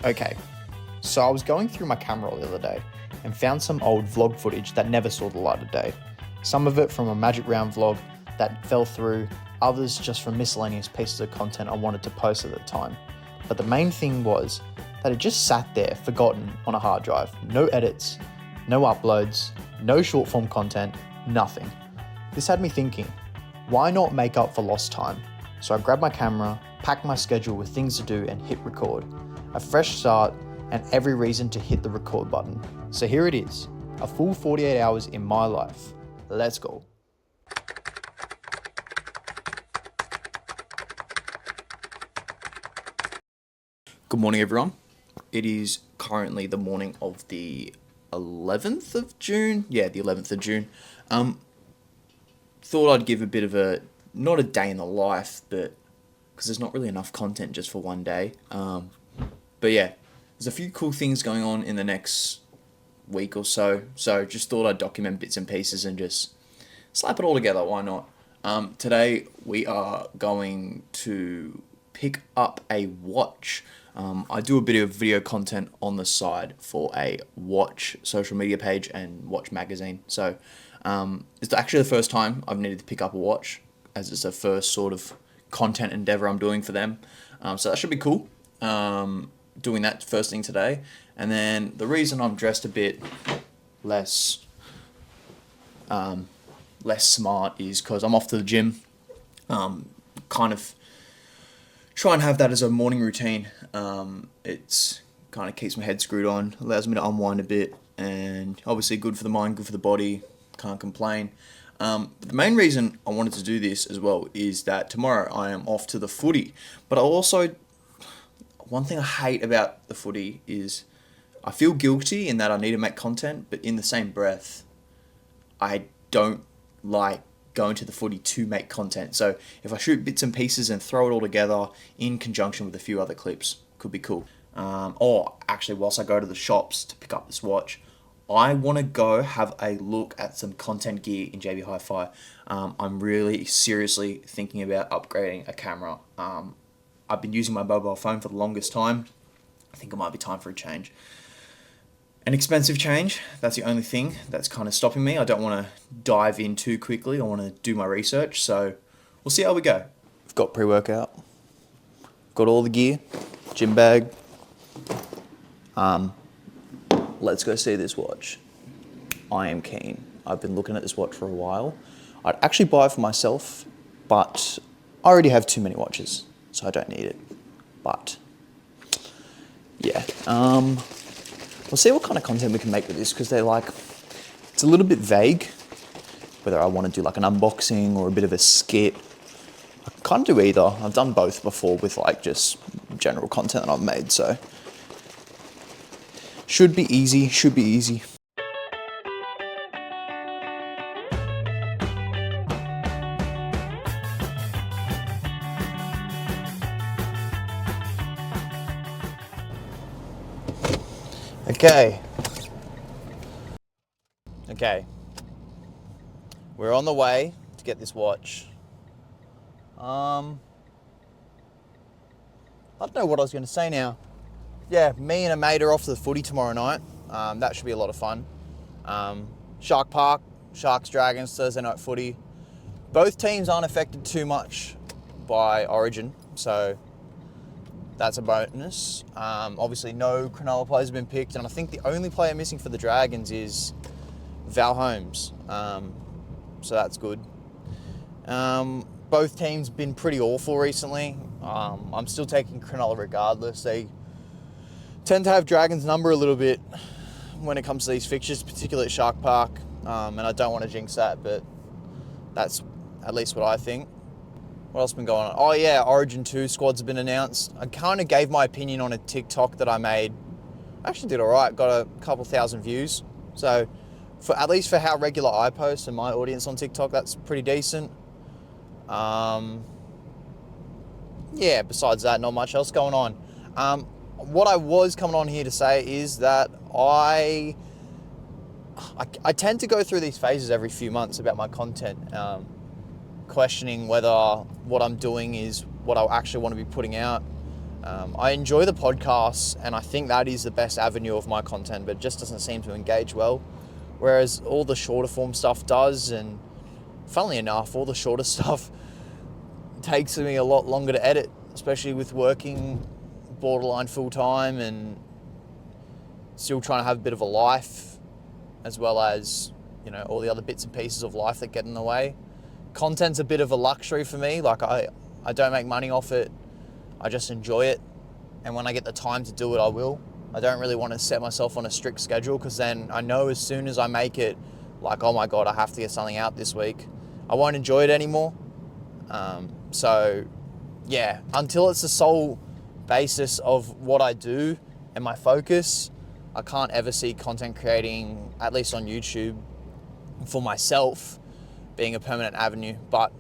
Okay, so I was going through my camera roll the other day and found some old vlog footage that never saw the light of day. Some of it from a Magic Round vlog that fell through, others just from miscellaneous pieces of content I wanted to post at the time. But the main thing was that it just sat there forgotten on a hard drive. No edits, no uploads, no short form content, nothing. This had me thinking, why not make up for lost time? So I grabbed my camera, packed my schedule with things to do and hit record. A fresh start and every reason to hit the record button. So here it is, a full 48 hours in my life. Let's go. Good morning, everyone. It is currently the morning of the 11th of June. Yeah, the 11th of June. Thought I'd give a bit of a, not a day in the life, but because there's not really enough content just for one day. But yeah, there's a few cool things going on in the next week or so. So just thought I'd document bits and pieces and just slap it all together. Why not? Today we are going to pick up a watch. I do a bit of video content on the side for a watch social media page and watch magazine. So it's actually the first time I've needed to pick up a watch, as it's the first sort of content endeavor I'm doing for them. So that should be cool. Doing that first thing today. And then the reason I'm dressed a bit less smart is because I'm off to the gym. Kind of try and have that as a morning routine. It's kind of keeps my head screwed on, allows me to unwind a bit, and obviously good for the mind, good for the body, can't complain. But the main reason I wanted to do this as well is that tomorrow I am off to the footy. But I also, one thing I hate about the footy is I feel guilty in that I need to make content, but in the same breath, I don't like going to the footy to make content. So if I shoot bits and pieces and throw it all together in conjunction with a few other clips, could be cool. Or actually, whilst I go to the shops to pick up this watch, I want to go have a look at some content gear in JB Hi-Fi. I'm really seriously thinking about upgrading a camera. I've been using my mobile phone for the longest time. I think it might be time for a change. An expensive change, that's the only thing that's kind of stopping me. I don't want to dive in too quickly. I want to do my research, so we'll see how we go. I've got pre-workout, got all the gear, gym bag. Let's go see this watch. I am keen. I've been looking at this watch for a while. I'd actually buy it for myself, but I already have too many watches, so I don't need it. But yeah, we'll see what kind of content we can make with this, because it's a little bit vague whether I want to do like an unboxing or a bit of a skit. I can kind of do either. I've done both before with like just general content that I've made, so should be easy. Okay, we're on the way to get this watch. I don't know what I was going to say now. Yeah, me and a mate are off to the footy tomorrow night. That should be a lot of fun. Shark Park, Sharks Dragons, Thursday night footy. Both teams aren't affected too much by Origin, so that's a bonus. Obviously, no Cronulla players have been picked, and I think the only player missing for the Dragons is Val Holmes. So that's good. Both teams been pretty awful recently. I'm still taking Cronulla regardless. They tend to have Dragons' number a little bit when it comes to these fixtures, particularly at Shark Park. And I don't want to jinx that, but that's at least what I think. What else has been going on? Oh yeah, Origin 2 squads have been announced. I kind of gave my opinion on a TikTok that I made. I actually did all right, got a couple thousand views. So at least for how regular I post and my audience on TikTok, that's pretty decent. Yeah, besides that, not much else going on. What I was coming on here to say is that I tend to go through these phases every few months about my content, questioning whether what I'm doing is what I actually want to be putting out. I enjoy the podcasts, and I think that is the best avenue of my content, but it just doesn't seem to engage well. Whereas all the shorter form stuff does, and funnily enough, all the shorter stuff takes me a lot longer to edit, especially with working borderline full time and still trying to have a bit of a life, as well as, all the other bits and pieces of life that get in the way. Content's a bit of a luxury for me. Like I don't make money off it. I just enjoy it. And when I get the time to do it, I will. I don't really want to set myself on a strict schedule, because then I know as soon as I make it, like, oh my God, I have to get something out this week, I won't enjoy it anymore. So yeah, until it's the sole basis of what I do and my focus, I can't ever see content creating, at least on YouTube, for myself, being a permanent avenue. But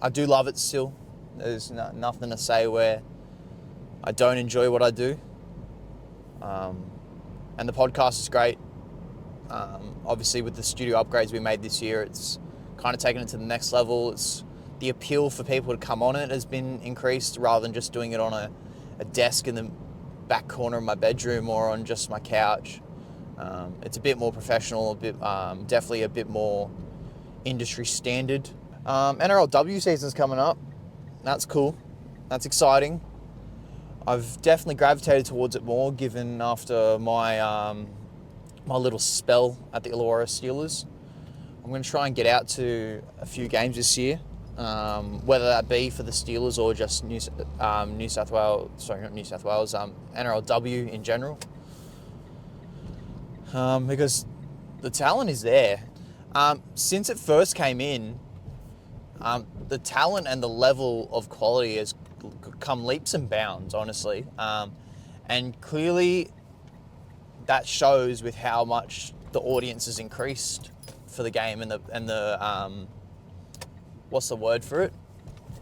I do love it still. There's nothing to say where I don't enjoy what I do. And the podcast is great. Obviously, with the studio upgrades we made this year, it's kind of taken it to the next level. The appeal for people to come on it has been increased, rather than just doing it on a desk in the back corner of my bedroom or on just my couch. It's a bit more professional, definitely a bit more industry standard. NRLW season's coming up. That's cool. That's exciting. I've definitely gravitated towards it more, given after my my little spell at the Illawarra Steelers. I'm going to try and get out to a few games this year, whether that be for the Steelers or just NRLW in general, because the talent is there. Since it first came in, the talent and the level of quality has come leaps and bounds, honestly. And clearly that shows with how much the audience has increased for the game, and the what's the word for it?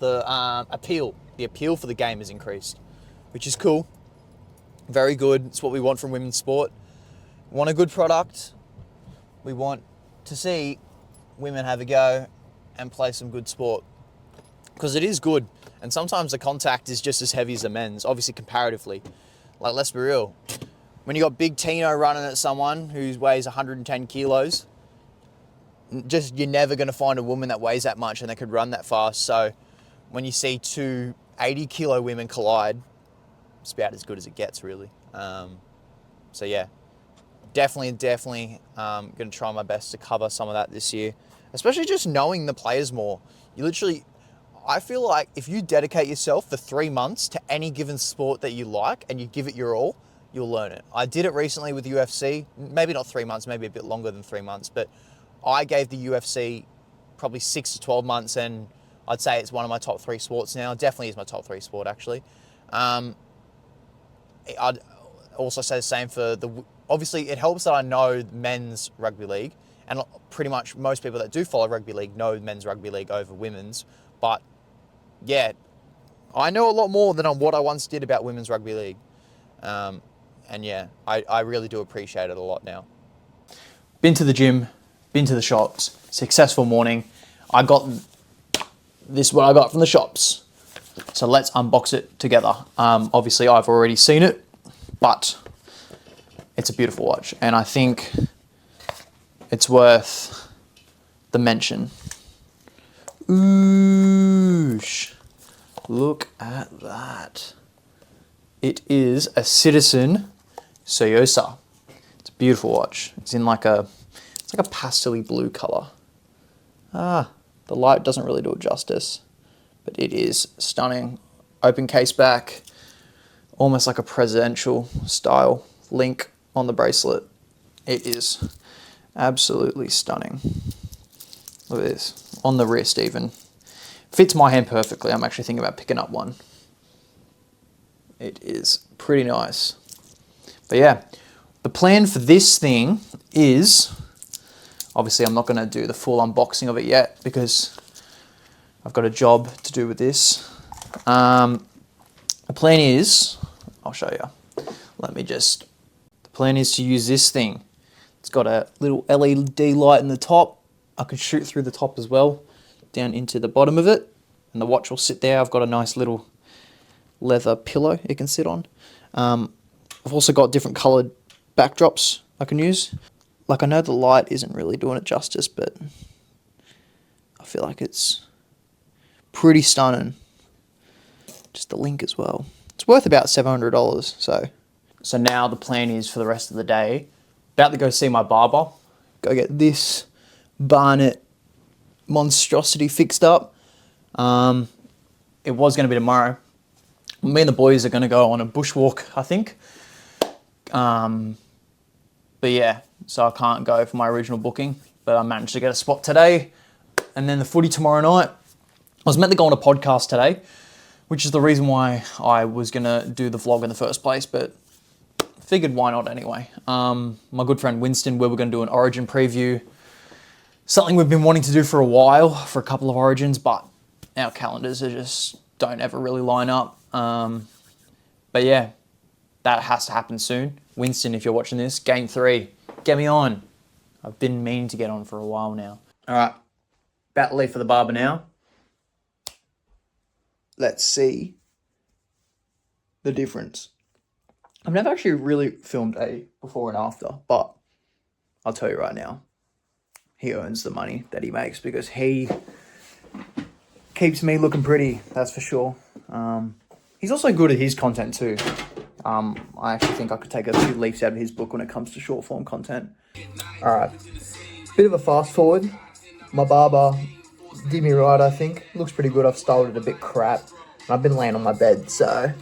The appeal. The appeal for the game has increased, which is cool. Very good. It's what we want from women's sport. We want a good product. We want to see women have a go and play some good sport, because it is good. And sometimes the contact is just as heavy as the men's, obviously comparatively. Like, let's be real. When you got Big Tino running at someone who weighs 110 kilos, you're never going to find a woman that weighs that much and that could run that fast. So when you see two 80-kilo women collide, it's about as good as it gets, really. So yeah, definitely going to try my best to cover some of that this year, especially just knowing the players more. I feel like if you dedicate yourself for 3 months to any given sport that you like and you give it your all, you'll learn it. I did it recently with UFC, maybe not 3 months, maybe a bit longer than 3 months, but I gave the UFC probably 6 to 12 months, and I'd say it's one of my top 3 sports now. It definitely is my top 3 sport, actually. I'd also say the same for obviously it helps that I know men's rugby league, and pretty much most people that do follow rugby league know men's rugby league over women's. But yeah, I know a lot more than on what I once did about women's rugby league. And yeah, I really do appreciate it a lot now. Been to the gym, been to the shops, successful morning. I got this, what I got from the shops. So let's unbox it together. Obviously I've already seen it, but it's a beautiful watch, and I think it's worth the mention. Oosh, look at that. It is a Citizen Soyosa. It's a beautiful watch. It's in like a pastel-y blue color. The light doesn't really do it justice, but it is stunning. Open case back, almost like a presidential style link on the bracelet. It is absolutely stunning. Look at this. On the wrist even. Fits my hand perfectly. I'm actually thinking about picking up one. It is pretty nice. But yeah, the plan for this thing is, obviously I'm not going to do the full unboxing of it yet because I've got a job to do with this. The plan is, I'll show you. The plan is to use this thing. It's got a little LED light in the top. I can shoot through the top as well, down into the bottom of it, and the watch will sit there. I've got a nice little leather pillow it can sit on. I've also got different coloured backdrops I can use. Like, I know the light isn't really doing it justice, but I feel like it's pretty stunning. Just the link as well. It's worth about $700, So now the plan is for the rest of the day, about to go see my barber, go get this Barnet monstrosity fixed up. It was going to be tomorrow. Me and the boys are going to go on a bushwalk, I think. But yeah, so I can't go for my original booking, but I managed to get a spot today, and then the footy tomorrow night. I was meant to go on a podcast today, which is the reason why I was going to do the vlog in the first place, but figured why not anyway. My good friend Winston, we were going to do an Origin preview, something we've been wanting to do for a while, for a couple of Origins, but our calendars are just don't ever really line up. But yeah, that has to happen soon. Winston, if you're watching this, Game 3, get me on. I've been meaning to get on for a while now. All right, about to leave for the barber now. Let's see the difference. I've never actually really filmed a before and after, but I'll tell you right now, he earns the money that he makes because he keeps me looking pretty, that's for sure. He's also good at his content too. I actually think I could take a few leaves out of his book when it comes to short form content. All right, bit of a fast forward. My barber did me right, I think. Looks pretty good. I've styled it a bit crap. I've been laying on my bed, so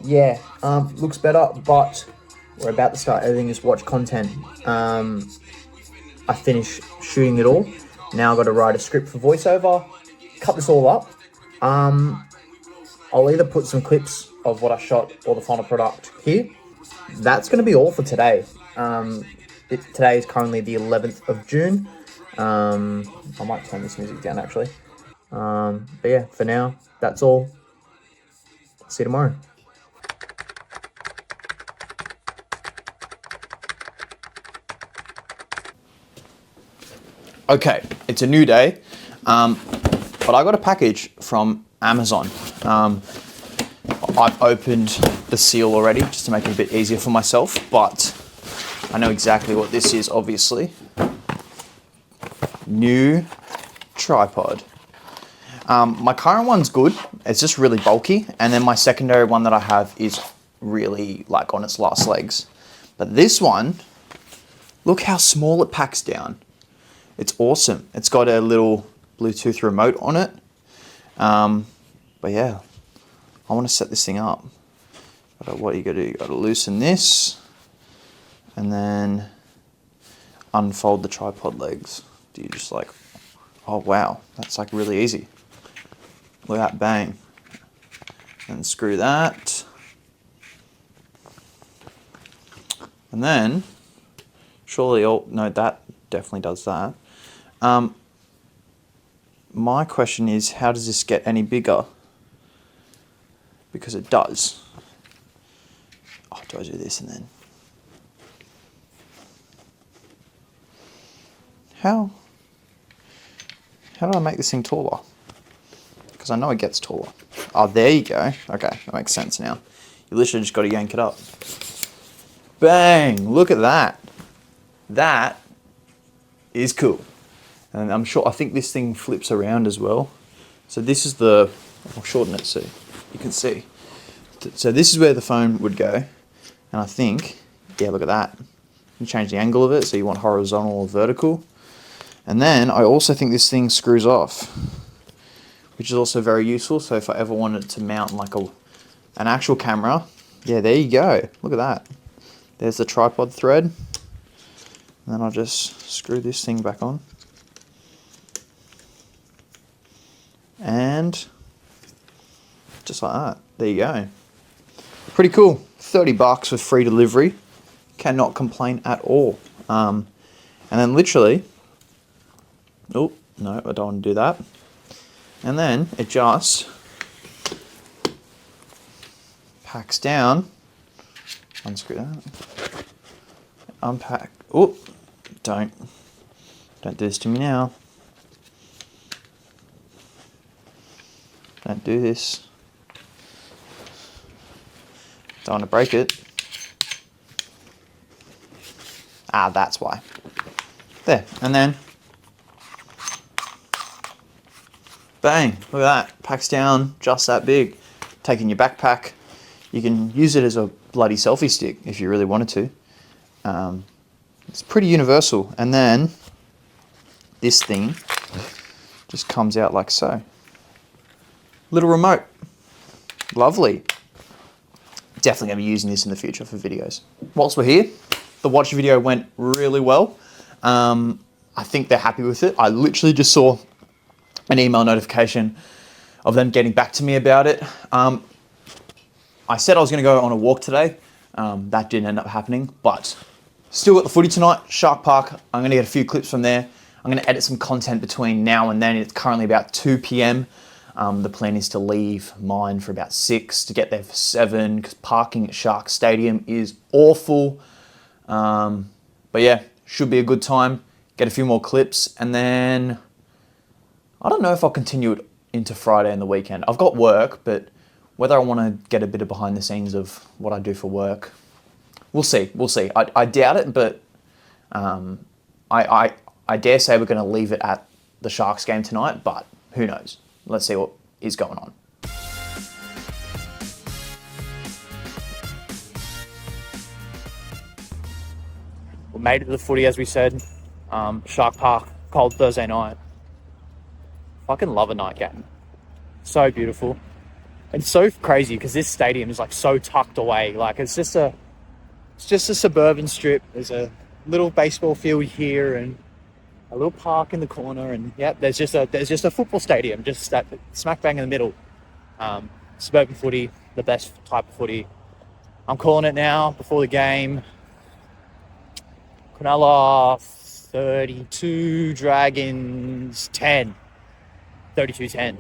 yeah, looks better, but we're about to start editing this watch content. I finished shooting it all. Now I've got to write a script for voiceover, cut this all up. I'll either put some clips of what I shot or the final product here. That's going to be all for today. Today is currently the 11th of June. I might turn this music down actually. But yeah, for now, that's all. See you tomorrow. Okay, it's a new day, but I got a package from Amazon. I've opened the seal already just to make it a bit easier for myself, but I know exactly what this is, obviously. New tripod. My current one's good. It's just really bulky. And then my secondary one that I have is really like on its last legs. But this one, look how small it packs down. It's awesome. It's got a little Bluetooth remote on it. But yeah, I want to set this thing up. What you got to do, you got to loosen this and then unfold the tripod legs. Do you just like, oh wow, that's like really easy. Look at that, bang. And screw that. And then, surely, oh no, that definitely does that. My question is, how does this get any bigger? Because it does. Oh, do I do this and then? How do I make this thing taller? Because I know it gets taller. Oh, there you go. Okay, that makes sense now. You literally just got to yank it up. Bang! Look at that. That is cool. And I think this thing flips around as well. So this is I'll shorten it so you can see. So this is where the phone would go. And I think, yeah, look at that. You change the angle of it, so you want horizontal or vertical. And then I also think this thing screws off, which is also very useful. So if I ever wanted to mount like an actual camera, yeah, there you go. Look at that. There's the tripod thread. And then I'll just screw this thing back on. And just like that, there you go. Pretty cool. $30 with free delivery. Cannot complain at all. And then literally, oh, no, I don't want to do that. And then it just packs down. Unscrew that. Unpack. Oh, don't do this to me now. Don't do this. Don't want to break it. Ah, that's why. There, and then bang, look at that. Packs down just that big. Take in your backpack. You can use it as a bloody selfie stick if you really wanted to. It's pretty universal. And then this thing just comes out like so. Little remote. Lovely. Definitely going to be using this in the future for videos. Whilst we're here, the watch video went really well. I think they're happy with it. I literally just saw an email notification of them getting back to me about it. I said I was going to go on a walk today. That didn't end up happening, but still got the footy tonight, Shark Park. I'm going to get a few clips from there. I'm going to edit some content between now and then. It's currently about 2 p.m. The plan is to leave mine for about 6 to get there for 7 because parking at Shark Stadium is awful. But yeah, should be a good time. Get a few more clips and then I don't know if I'll continue it into Friday and the weekend. I've got work, but whether I want to get a bit of behind the scenes of what I do for work, we'll see. We'll see. I doubt it, but I dare say we're going to leave it at the Sharks game tonight, but who knows? Let's see what is going on. We made it to the footy, as we said. Shark Park, cold Thursday night. Fucking love a night game. So beautiful. It's so crazy because this stadium is like so tucked away. Like it's just a suburban strip. There's a little baseball field here and a little park in the corner, and yeah, there's just a football stadium just that smack bang in the middle. Suburban footy, the best type of footy. I'm calling it now before the game. Cronulla 32, Dragons 10. 32-10.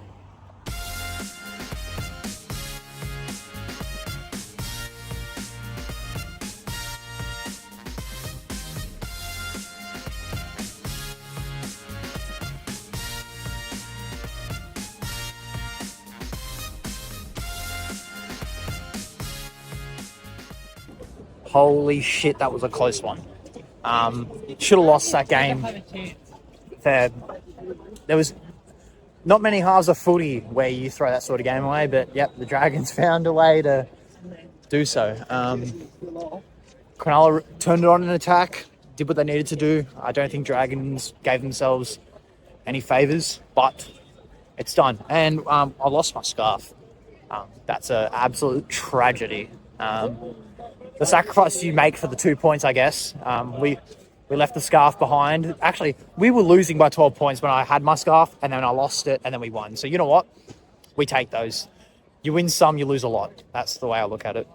Holy shit, that was a close one. Should have lost that game. There was not many halves of footy where you throw that sort of game away, but yep, the Dragons found a way to do so. Cronulla turned it on in attack, did what they needed to do. I don't think Dragons gave themselves any favours, but it's done. And I lost my scarf. That's an absolute tragedy. The sacrifice you make for the 2 points, I guess. We left the scarf behind. Actually, we were losing by 12 points when I had my scarf, and then I lost it, and then we won. So you know what? We take those. You win some, you lose a lot. That's the way I look at it.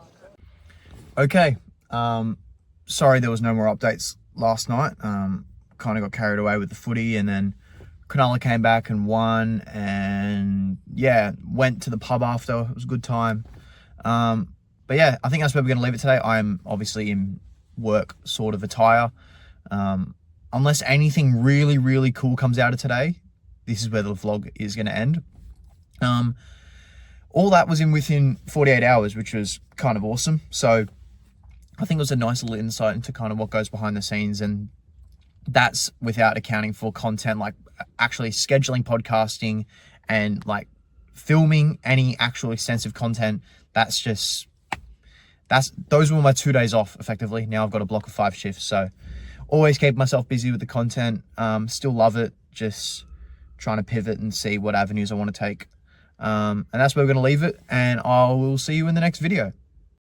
Okay. Sorry there was no more updates last night. Kind of got carried away with the footy, and then Cronulla came back and won, and yeah, went to the pub after. It was a good time. But yeah, I think that's where we're going to leave it today. I'm obviously in work sort of attire. Unless anything really, really cool comes out of today, this is where the vlog is going to end. All that was within 48 hours, which was kind of awesome. So I think it was a nice little insight into kind of what goes behind the scenes, and that's without accounting for content, like actually scheduling podcasting and like filming any actual extensive content. Those were my 2 days off effectively. Now I've got a block of 5 shifts, so always keep myself busy with the content. Still love it, just trying to pivot and see what avenues I want to take. And that's where we're going to leave it, and I will see you in the next video.